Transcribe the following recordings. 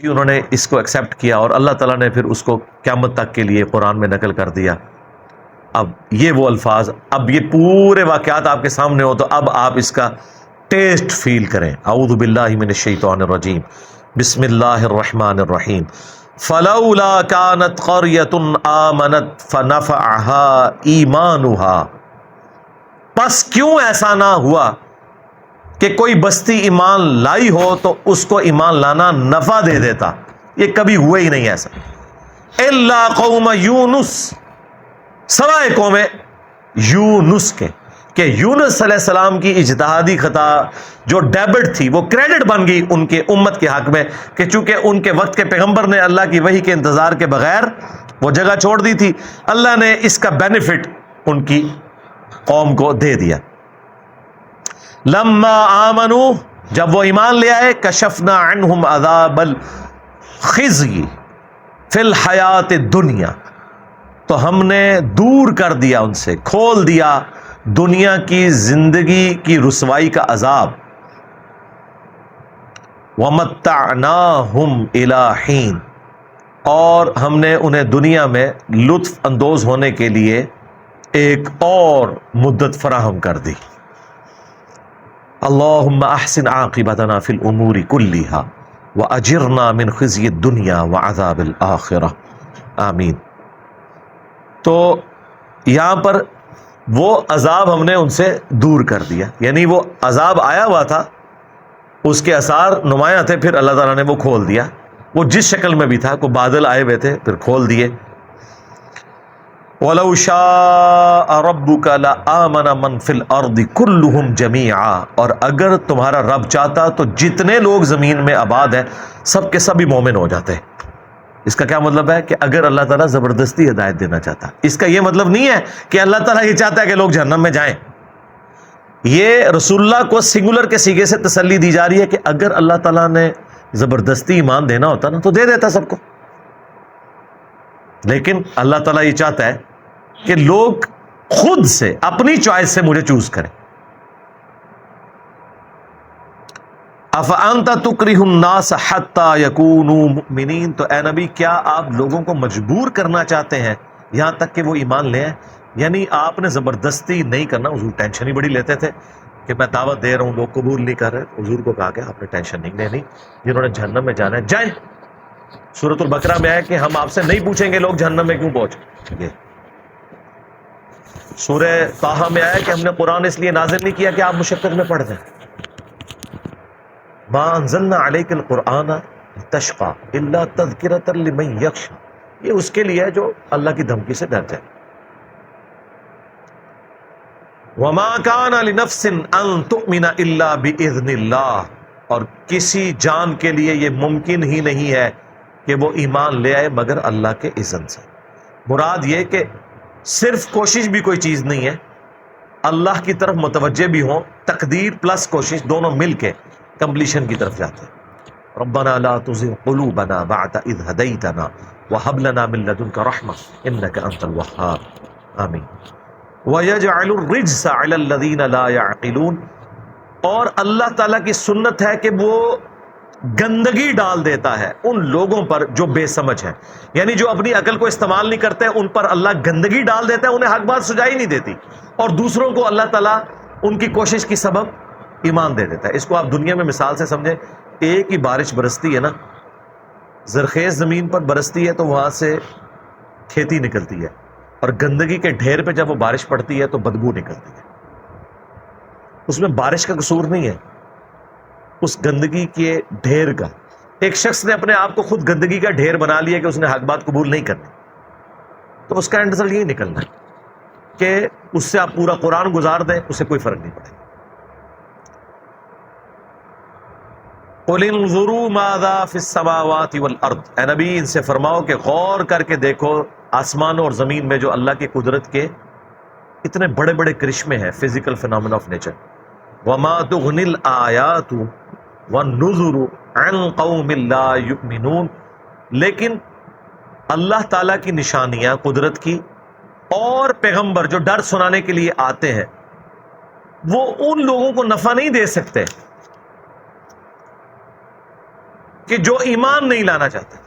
کہ انہوں نے اس کو ایکسیپٹ کیا اور اللہ تعالیٰ نے پھر اس کو قیامت تک کے لیے قرآن میں نقل کر دیا. اب یہ وہ الفاظ، اب یہ پورے واقعات آپ کے سامنے ہو تو اب آپ اس کا ٹیسٹ فیل کریں. اعوذ باللہ من الشیطان الرجیم، بسم اللہ الرحمن الرحیم. فلولا كانت قرية آمنت فنفعها ایمانها، پس کیوں ایسا نہ ہوا کہ کوئی بستی ایمان لائی ہو تو اس کو ایمان لانا نفع دے دیتا. یہ کبھی ہوا ہی نہیں ایسا. الا قوم یونس، سوائے قوم یونس کے، کہ یونس علیہ السلام کی اجتہادی خطا جو ڈیبٹ تھی وہ کریڈٹ بن گئی ان کے امت کے حق میں، کہ چونکہ ان کے وقت کے پیغمبر نے اللہ کی وحی کے انتظار کے بغیر وہ جگہ چھوڑ دی تھی، اللہ نے اس کا بینیفٹ ان کی قوم کو دے دیا. لما آمنوا، جب وہ ایمان لے آئے، کشفنا عنہم عذاب الخزی فی الحیات الدنیا، تو ہم نے دور کر دیا ان سے، کھول دیا دنیا کی زندگی کی رسوائی کا عذاب. وَمَتَّعْنَاهُمْ إِلَىٰ حِينٍ، اور ہم نے انہیں دنیا میں لطف اندوز ہونے کے لیے ایک اور مدت فراہم کر دی. اللہم احسن عاقبتنا فی الامور کلیہا واجرنا من خزی الدنیا وعذاب الآخرہ، آمین. تو یہاں پر وہ عذاب ہم نے ان سے دور کر دیا، یعنی وہ عذاب آیا ہوا تھا، اس کے اثار نمایاں تھے، پھر اللہ تعالیٰ نے وہ کھول دیا. وہ جس شکل میں بھی تھا، کوئی بادل آئے ہوئے تھے پھر کھول دیے. وَلَوْ شَاءَ رَبُّكَ لَآمَنَ مَنْ فِي الْأَرْضِ كُلُّهُمْ جَمِيعًا، اور اگر تمہارا رب چاہتا تو جتنے لوگ زمین میں آباد ہیں سب کے سب ہی مومن ہو جاتے. اس کا کیا مطلب ہے کہ اگر اللہ تعالیٰ زبردستی ہدایت دینا چاہتا، اس کا یہ مطلب نہیں ہے کہ اللہ تعالیٰ یہ چاہتا ہے کہ لوگ جہنم میں جائیں. یہ رسول اللہ کو سنگولر کے سیغے سے تسلی دی جا رہی ہے کہ اگر اللہ تعالیٰ نے زبردستی ایمان دینا ہوتا نا تو دے دیتا سب کو، لیکن اللہ تعالیٰ یہ چاہتا ہے کہ لوگ خود سے اپنی چوائس سے مجھے چوز کریں. افانت تکرہ الناس حتی یکونوا مؤمنین، تو اے نبی کیا آپ لوگوں کو مجبور کرنا چاہتے ہیں یہاں تک کہ وہ ایمان لے آئیں؟ یعنی آپ نے زبردستی نہیں کرنا. حضور ٹینشن ہی بڑی لیتے تھے کہ میں دعوت دے رہا ہوں لوگ قبول نہیں کر رہے. حضور کو کہا کہ آپ نے ٹینشن نہیں لینی، جنہوں نے جہنم میں جانا ہے جائیں. سورۃ البقرہ میں ہے کہ ہم آپ سے نہیں پوچھیں گے لوگ جہنم میں کیوں پہنچے. سورہ طٰہٰ میں آیا کہ ہم نے قرآن اس لیے نازل نہیں کیا کہ آپ مشقت میں پڑ جائیں. ما انزلنا علیک القرآن تشقی الا تذکرۃ لمن یخشی، یہ اس کے لیے ہے جو اللہ کی دھمکی سے ڈر جائے. وما کان لنفس ان تؤمن الا باذن اللہ، اور کسی جان کے لیے یہ ممکن ہی نہیں ہے کہ وہ ایمان لے آئے مگر اللہ کے اذن سے. مراد یہ کہ صرف کوشش بھی کوئی چیز نہیں ہے، اللہ کی طرف متوجہ بھی ہوں، تقدیر پلس کوشش دونوں مل کے کمپلیشن کی طرف جاتے ہیں. ربنا لا تزغ قلوبنا بعد اذ ہدیتنا وہب لنا من لدنک رحمہ انک انت الوہاب، آمین. وَيَجْعَلُ الرِّجْسَ عَلَى الَّذِينَ لَا يَعْقِلُونَ، اور اللہ تعالیٰ کی سنت ہے کہ وہ گندگی ڈال دیتا ہے ان لوگوں پر جو بے سمجھ ہیں، یعنی جو اپنی عقل کو استعمال نہیں کرتے ان پر اللہ گندگی ڈال دیتا ہے، انہیں حق بات سجائی نہیں دیتی، اور دوسروں کو اللہ تعالیٰ ان کی کوشش کی سبب ایمان دے دیتا ہے. اس کو آپ دنیا میں مثال سے سمجھیں. ایک ہی بارش برستی ہے نا، زرخیز زمین پر برستی ہے تو وہاں سے کھیتی نکلتی ہے، اور گندگی کے ڈھیر پہ جب وہ بارش پڑتی ہے تو بدبو نکلتی ہے. اس میں بارش کا قصور نہیں ہے، اس گندگی کے ڈھیر کا. ایک شخص نے اپنے آپ کو خود گندگی کا ڈھیر بنا لیا کہ اس نے حق بات قبول نہیں کرنی، تو اس کا اینڈ رزلٹ یہی نکلنا ہے کہ اس سے آپ پورا قرآن گزار دیں، اسے کوئی فرق نہیں پڑے. قُلِ انظُرُوا مَاذَا فِي السَّمَاوَاتِ وَالْأَرْضِ، اے نبی ان سے فرماؤ کہ غور کر کے دیکھو آسمان اور زمین میں جو اللہ کی قدرت کے اتنے بڑے بڑے کرشمے ہیں، فزیکل فینومینا آف نیچر. وَمَا تُغْنِ الْآيَاتُ وَالنُّذُرُ عَنْ قَوْمٍ لَا يُؤْمِنُونَ، لیکن اللہ تعالیٰ کی نشانیاں قدرت کی اور پیغمبر جو ڈر سنانے کے لیے آتے ہیں وہ ان لوگوں کو نفع نہیں دے سکتے کہ جو ایمان نہیں لانا چاہتے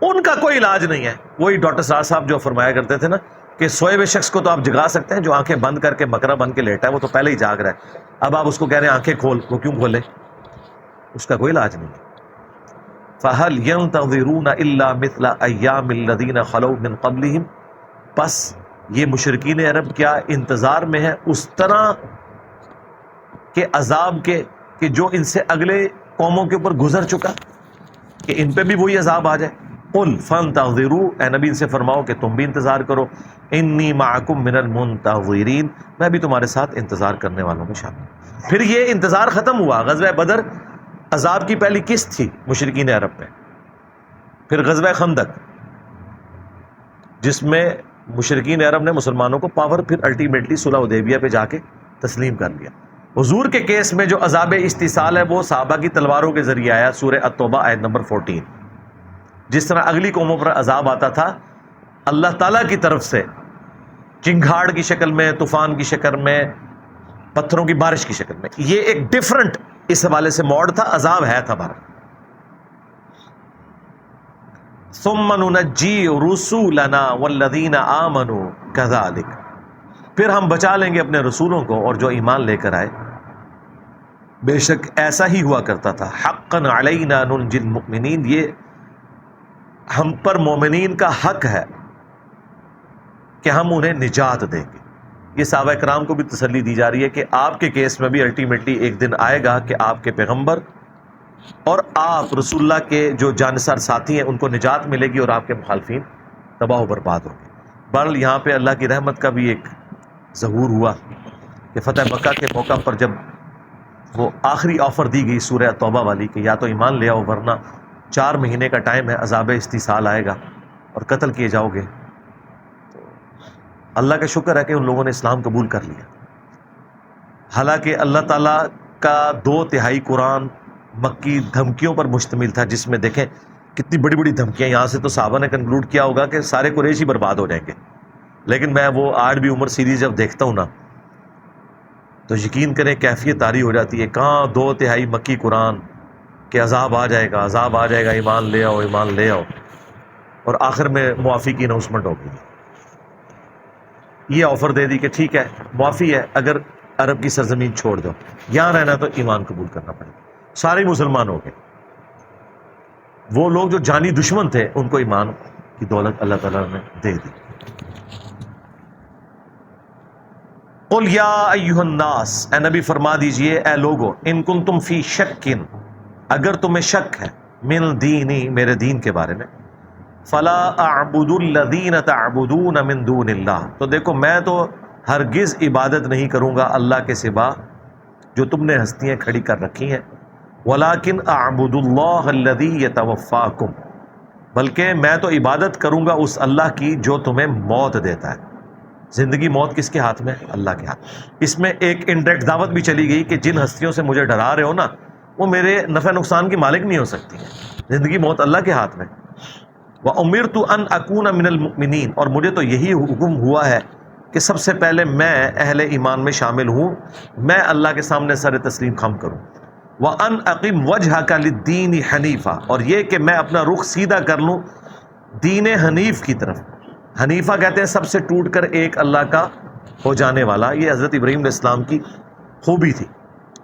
ان کا کوئی علاج نہیں ہے. وہی ڈاکٹر سعد صاحب جو فرمایا کرتے تھے نا کہ سوئے ہوئے شخص کو تو آپ جگا سکتے ہیں، جو آنکھیں بند کر کے بکرا بن کے لیٹا ہے وہ تو پہلے ہی جاگ رہا ہے، اب آپ اس کو کہہ رہے ہیں آنکھیں کھول، وہ کیوں کھولے؟ اس کا کوئی علاج نہیں ہے. فَهَلْ يَنْتَظِرُونَ إِلَّا مِثْلَ أَيَّامِ الَّذِينَ خَلَوْا مِنْ قَبْلِهِمْ، بس یہ مشرکین عرب کیا انتظار میں ہے اس طرح کے عذاب کے کہ جو ان سے اگلے قوموں کے اوپر گزر چکا، کہ ان پہ بھی وہی عذاب آ جائے. قُلْ فَانْتَظِرُوا، اے نبی ان سے فرماؤ کہ تم بھی انتظار کرو. انی معکم من المنتظرین، میں بھی تمہارے ساتھ انتظار کرنے والوں میں شامل ہوں. پھر یہ انتظار ختم ہوا. غزوہ بدر عذاب کی پہلی قسط تھی مشرکین عرب میں. پھر غزوہ خندق جس میں مشرکین عرب نے مسلمانوں کو پاور پھر الٹیمیٹلی صلح حدیبیہ پہ جا کے تسلیم کر لیا. حضور کے کیس میں جو عذاب استحصال ہے وہ صحابہ کی تلواروں کے ذریعے آیا، سورہ التوبہ آیت نمبر 14. جس طرح اگلی قوموں پر عذاب آتا تھا اللہ تعالیٰ کی طرف سے چنگھاڑ کی شکل میں، طوفان کی شکل میں، پتھروں کی بارش کی شکل میں، یہ ایک ڈیفرنٹ اس حوالے سے موڈ تھا، عذاب ہے تھا بارہ. ثم ننجی رسولنا والذین آمنوا کذالک، پھر ہم بچا لیں گے اپنے رسولوں کو اور جو ایمان لے کر آئے. بے شک ایسا ہی ہوا کرتا تھا. حقا علینا ننجی المؤمنین، یہ ہم پر مومنین کا حق ہے کہ ہم انہیں نجات دیں گے. یہ صحابہ کرام کو بھی تسلی دی جا رہی ہے کہ آپ کے کیس میں بھی الٹیمیٹلی ایک دن آئے گا کہ آپ کے پیغمبر اور آپ رسول اللہ کے جو جانثار ساتھی ہیں ان کو نجات ملے گی اور آپ کے مخالفین تباہ و برباد ہوں گے. بہرحال یہاں پہ اللہ کی رحمت کا بھی ایک ظہور ہوا کہ فتح مکہ کے موقع پر جب وہ آخری آفر دی گئی سورہ توبہ والی کہ یا تو ایمان لے آؤ ورنہ 4 مہینے کا ٹائم ہے، عذاب استحصال آئے گا اور قتل کیے جاؤ گے. تو اللہ کا شکر ہے کہ ان لوگوں نے اسلام قبول کر لیا. حالانکہ اللہ تعالیٰ کا 2/3 قرآن مکی دھمکیوں پر مشتمل تھا، جس میں دیکھیں کتنی بڑی بڑی دھمکیاں. یہاں سے تو صحابہ نے کنکلوڈ کیا ہوگا کہ سارے قریش ہی برباد ہو جائیں گے، لیکن میں وہ 8 عمر سیریز جب دیکھتا ہوں نا تو یقین کریں کیفیت طاری ہو جاتی ہے. کہاں 2/3 مکی قرآن کہ عذاب آ جائے گا، عذاب آ جائے گا، ایمان لے آؤ، ایمان لے آؤ، اور آخر میں معافی کی اناؤنسمنٹ ہو گئی. یہ آفر دے دی کہ ٹھیک ہے معافی ہے، اگر عرب کی سرزمین چھوڑ دو، یہاں رہنا تو ایمان قبول کرنا پڑے گا. سارے مسلمان ہو گئے. وہ لوگ جو جانی دشمن تھے ان کو ایمان کی دولت اللہ تعالیٰ نے دے دی. قل یا ایھا الناس، اے نبی فرما دیجئے اے لوگو، ان کنتم فی شک، اگر تمہیں شک ہے، من دینی، میرے دین کے بارے میں، فلا اعبد الذین تعبدون من دون اللہ، تو دیکھو میں تو ہرگز عبادت نہیں کروں گا اللہ کے سوا جو تم نے ہستیاں کھڑی کر رکھی ہیں. ولیکن اعبد اللہ الذی یتوفاکم، بلکہ میں تو عبادت کروں گا اس اللہ کی جو تمہیں موت دیتا ہے. زندگی موت کس کے ہاتھ میں؟ اللہ کے ہاتھ. اس میں ایک انڈائریکٹ دعوت بھی چلی گئی کہ جن ہستیوں سے مجھے ڈرا رہے ہو نا وہ میرے نفع نقصان کی مالک نہیں ہو سکتی ہیں. زندگی موت اللہ کے ہاتھ میں. وَأُمِرْتُ أَنْ أَكُونَ مِنَ الْمُؤْمِنِينَ، اور مجھے تو یہی حکم ہوا ہے کہ سب سے پہلے میں اہل ایمان میں شامل ہوں، میں اللہ کے سامنے سر تسلیم خم کروں. وَأَنْ أَقِمْ وَجْهَكَ لِلدِّينِ حَنِيفًا، اور یہ کہ میں اپنا رخ سیدھا کر لوں دین حنیف کی طرف. حنیفہ کہتے ہیں سب سے ٹوٹ کر ایک اللہ کا ہو جانے والا. یہ حضرت ابراہیم علیہ السلام کی خوبی تھی.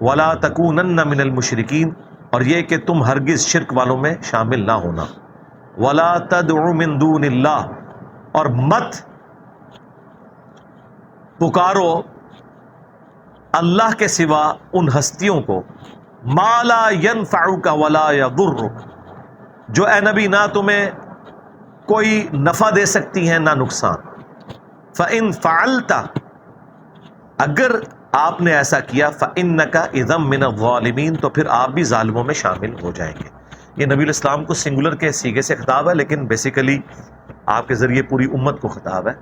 وَلَا تَكُونَنَّ مِنَ الْمُشْرِكِينَ، اور یہ کہ تم ہرگز شرک والوں میں شامل نہ ہونا. وَلَا تَدْعُ مِن دُونِ اللَّهِ، اور مت پکارو اللہ کے سوا ان ہستیوں کو، مَا لَا يَنفَعُكَ وَلَا يَضُرُّكَ، جو اے نبی نہ تمہیں کوئی نفع دے سکتی ہیں نہ نقصان. فَإِن فَعَلْتَ، اگر آپ نے ایسا کیا، فَإِنَّكَ إِذًا مِّنَ الظَّالِمِينَ، تو پھر آپ بھی ظالموں میں شامل ہو جائیں گے. یہ نبی علیہ السلام کو سنگولر کے سیغے سے خطاب ہے، لیکن بیسیکلی آپ کے ذریعے پوری امت کو خطاب ہے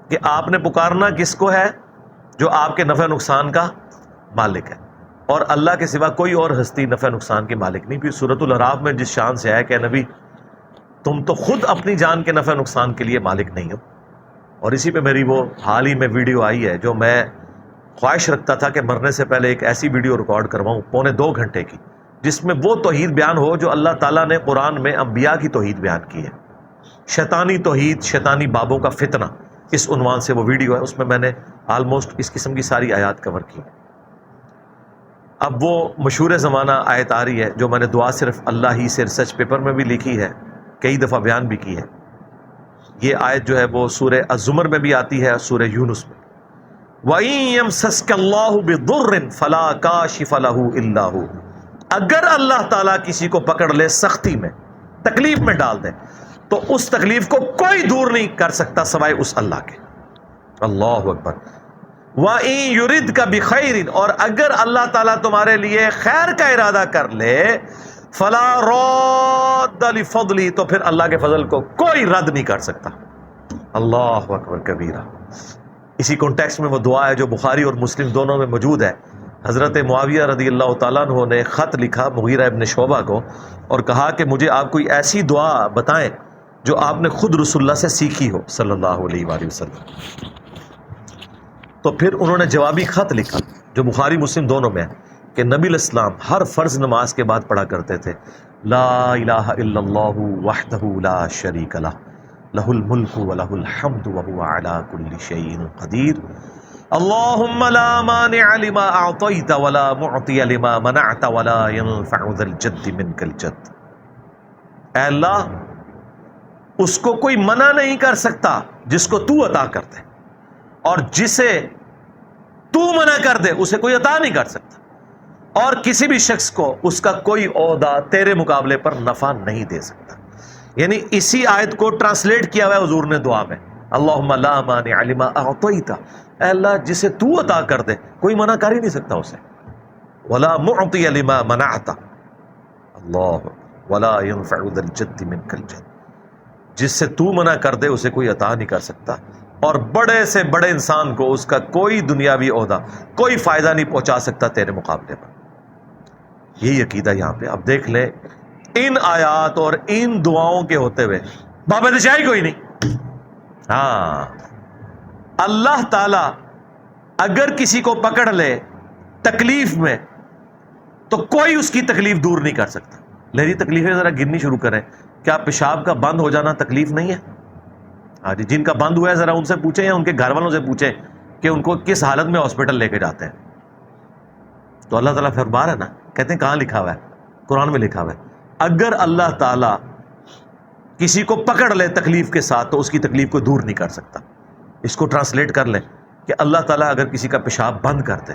کہ آپ نے پکارنا کس کو ہے؟ جو آپ کے نفع نقصان کا مالک ہے، اور اللہ کے سوا کوئی اور ہستی نفع نقصان کی مالک نہیں. پھر سورۃ الاعراف میں جس شان سے ہے کہ نبی تم تو خود اپنی جان کے نفع نقصان کے لیے مالک نہیں ہو. اور اسی پہ میری وہ حال ہی میں ویڈیو آئی ہے جو میں خواہش رکھتا تھا کہ مرنے سے پہلے ایک ایسی ویڈیو ریکارڈ کرواؤں 2.25 گھنٹے کی، جس میں وہ توحید بیان ہو جو اللہ تعالیٰ نے قرآن میں انبیاء کی توحید بیان کی ہے. شیطانی توحید، شیطانی بابوں کا فتنہ، اس عنوان سے وہ ویڈیو ہے، اس میں میں نے آلموسٹ اس قسم کی ساری آیات کور کی. اب وہ مشہور زمانہ آیت آ رہی ہے جو میں نے دعا صرف اللہ ہی سے ریسرچ پیپر میں بھی لکھی ہے، کئی دفعہ بیان بھی کی ہے. یہ آیت جو ہے وہ سورہ الزمر میں بھی آتی ہے، سورہ یونس میں. وَإِن يَمْسَسْكَ اللَّهُ بِضُرٍّ فَلَا كَاشِفَ لَهُ إِلَّا هُوَ. اگر اللہ تعالیٰ کسی کو پکڑ لے سختی میں، تکلیف میں ڈال دے، تو اس تکلیف کو کوئی دور نہیں کر سکتا سوائے اس اللہ کے. اللہ اکبر. وَإِن يُرِدْكَ بِخَيْرٍ، اور اگر اللہ تعالیٰ تمہارے لیے خیر کا ارادہ کر لے، فَلَا رَادَّ لِفَضْلِهِ، تو پھر اللہ کے فضل کو کوئی رد نہیں کر سکتا. اللہ اکبر کبیرہ. اسی کانٹیکسٹ میں وہ دعا ہے جو بخاری اور مسلم دونوں میں موجود ہے. حضرت معاویہ رضی اللہ تعالیٰ عنہ نے خط لکھا مغیرہ ابن شعبہ کو اور کہا کہ مجھے آپ کوئی ایسی دعا بتائیں جو آپ نے خود رسول اللہ سے سیکھی ہو صلی اللہ علیہ وآلہ وسلم. تو پھر انہوں نے جوابی خط لکھا جو بخاری مسلم دونوں میں ہے کہ نبی علیہ السلام ہر فرض نماز کے بعد پڑھا کرتے تھے لا الہ الا اللہ وحدہ لا شریک لہ لہ الملک ولہ الحمد وہو علی کل شیء قدیر اللہم لا مانع لما اعطیت ولا معطی لما منعت ولا ينفع ذا الجد منک الجد. اے اللہ، اس کو کوئی منع نہیں کر سکتا جس کو تو عطا کر دے، اور جسے تو منع کر دے اسے کوئی عطا نہیں کر سکتا، اور کسی بھی شخص کو اس کا کوئی عہدہ تیرے مقابلے پر نفع نہیں دے سکتا. یعنی اسی آیت کو ٹرانسلیٹ کیا ہوا ہے حضور نے دعا میں، اللہم لا مانع لما اعطیت، اے اللہ جسے تو عطا کر دے کوئی منع کر ہی نہیں سکتا اسے، ولا معطی لما منعت، اللہ ولا ينفع ذا الجد منک الجد، جس سے تو منع کر دے اسے کوئی عطا نہیں کر سکتا، اور بڑے سے بڑے انسان کو اس کا کوئی دنیاوی عہدہ کوئی فائدہ نہیں پہنچا سکتا تیرے مقابلے پر. یہی عقیدہ یہاں پہ اب دیکھ لیں. ان آیات اور ان دعاؤں کے ہوتے ہوئے بابدشاہی کوئی نہیں. ہاں، اللہ تعالی اگر کسی کو پکڑ لے تکلیف میں تو کوئی اس کی تکلیف دور نہیں کر سکتا. لہری تکلیفیں ذرا گننی شروع کریں. کیا پیشاب کا بند ہو جانا تکلیف نہیں ہے؟ ہاں جی، جن کا بند ہوا ہے ذرا ان سے پوچھیں یا ان کے گھر والوں سے پوچھیں کہ ان کو کس حالت میں ہاسپٹل لے کے جاتے ہیں. تو اللہ تعالیٰ فرما رہا ہے نا، کہتے ہیں کہاں لکھا ہوا ہے؟ قرآن میں لکھا ہوا ہے. اگر اللہ تعالیٰ کسی کو پکڑ لے تکلیف کے ساتھ تو اس کی تکلیف کو دور نہیں کر سکتا. اس کو ٹرانسلیٹ کر لیں کہ اللہ تعالیٰ اگر کسی کا پیشاب بند کر دے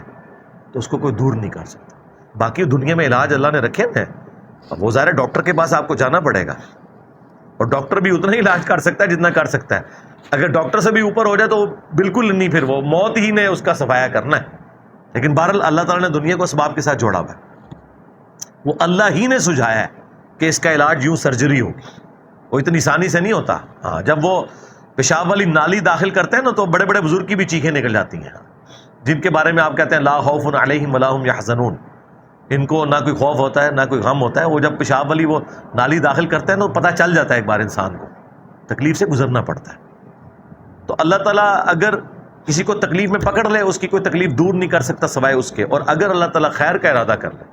تو اس کو کوئی دور نہیں کر سکتا. باقی دنیا میں علاج اللہ نے رکھے ہیں، اب وہ ظاہر ہے ڈاکٹر کے پاس آپ کو جانا پڑے گا، اور ڈاکٹر بھی اتنا ہی علاج کر سکتا ہے جتنا کر سکتا ہے. اگر ڈاکٹر سے بھی اوپر ہو جائے تو بالکل نہیں، پھر وہ موت ہی نے اس کا صفایا کرنا ہے. لیکن بہرحال اللہ تعالیٰ نے دنیا کو اسباب کے ساتھ جوڑا ہوا ہے. وہ اللہ ہی نے سجھایا ہے کہ اس کا علاج یوں سرجری ہوگی، وہ اتنی آسانی سے نہیں ہوتا. ہاں، جب وہ پیشاب والی نالی داخل کرتے ہیں نا تو بڑے بڑے بزرگ کی بھی چیخیں نکل جاتی ہیں، جن کے بارے میں آپ کہتے ہیں لا خوف علیہم ولا هم یحزنون، ان کو نہ کوئی خوف ہوتا ہے نہ کوئی غم ہوتا ہے. وہ جب پیشاب والی وہ نالی داخل کرتے ہیں تو پتہ چل جاتا ہے ایک بار انسان کو، تکلیف سے گزرنا پڑتا ہے. تو اللہ تعالیٰ اگر کسی کو تکلیف میں پکڑ لے اس کی کوئی تکلیف دور نہیں کر سکتا سوائے اس کے، اور اگر اللہ تعالیٰ خیر کا ارادہ کر لے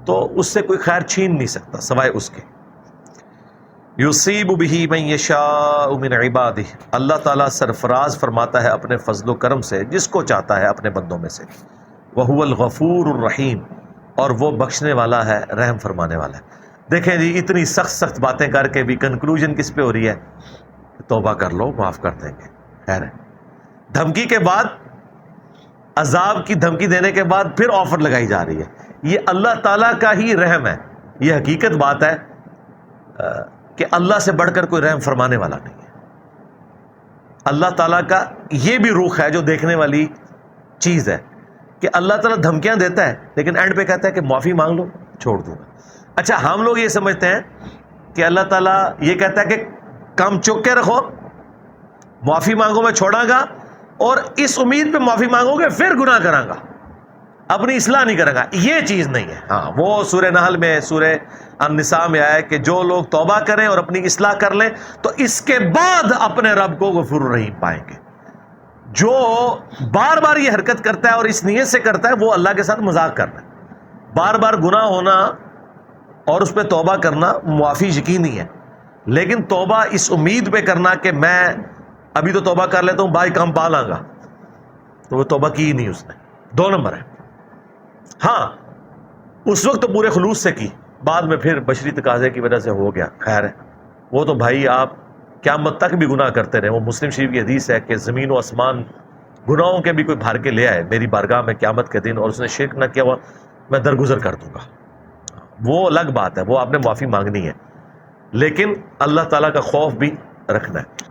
تو اس سے کوئی خیر چھین نہیں سکتا سوائے اس کے. یصیب بہ من یشاء من عبادہ، اللہ تعالیٰ سرفراز فرماتا ہے اپنے فضل و کرم سے جس کو چاہتا ہے اپنے بندوں میں سے. وہو الغفور الرحیم، اور وہ بخشنے والا ہے، رحم فرمانے والا ہے. دیکھیں جی، اتنی سخت سخت باتیں کر کے بھی کنکلوژن کس پہ ہو رہی ہے؟ توبہ کر لو، معاف کر دیں گے. خیر ہے، دھمکی کے بعد، عذاب کی دھمکی دینے کے بعد پھر آفر لگائی جا رہی ہے. یہ اللہ تعالیٰ کا ہی رحم ہے. یہ حقیقت بات ہے کہ اللہ سے بڑھ کر کوئی رحم فرمانے والا نہیں ہے. اللہ تعالیٰ کا یہ بھی رخ ہے جو دیکھنے والی چیز ہے کہ اللہ تعالیٰ دھمکیاں دیتا ہے لیکن اینڈ پہ کہتا ہے کہ معافی مانگ لو، چھوڑ دوں گا. اچھا، ہم لوگ یہ سمجھتے ہیں کہ اللہ تعالیٰ یہ کہتا ہے کہ کام چک کے رکھو، معافی مانگو میں چھوڑاں گا، اور اس امید پہ معافی مانگو گے پھر گناہ کراں گا، اپنی اصلاح نہیں کرے گا. یہ چیز نہیں ہے. ہاں، وہ سورہ نحل میں، سورہ النساء میں آیا ہے کہ جو لوگ توبہ کریں اور اپنی اصلاح کر لیں تو اس کے بعد اپنے رب کو غفور الرحیم پائیں گے. جو بار بار یہ حرکت کرتا ہے اور اس نیت سے کرتا ہے وہ اللہ کے ساتھ مذاق کر رہا ہے. بار بار گناہ ہونا اور اس پہ توبہ کرنا معافی یقینی ہے، لیکن توبہ اس امید پہ کرنا کہ میں ابھی تو توبہ کر لیتا ہوں بھائی کام پا لاں گا، تو وہ توبہ کی ہی نہیں اس نے، 2 نمبر ہے۔ ہاں اس وقت تو پورے خلوص سے کی، بعد میں پھر بشری تقاضے کی وجہ سے ہو گیا، خیر ہے، وہ تو بھائی آپ قیامت تک بھی گناہ کرتے رہے۔ وہ مسلم شریف کی حدیث ہے کہ زمین و آسمان گناہوں کے بھی کوئی بھر کے لے آئے میری بارگاہ میں قیامت کے دن، اور اس نے شرک نہ کیا، میں درگزر کر دوں گا، وہ الگ بات ہے، وہ آپ نے معافی مانگنی ہے، لیکن اللہ تعالیٰ کا خوف بھی رکھنا ہے۔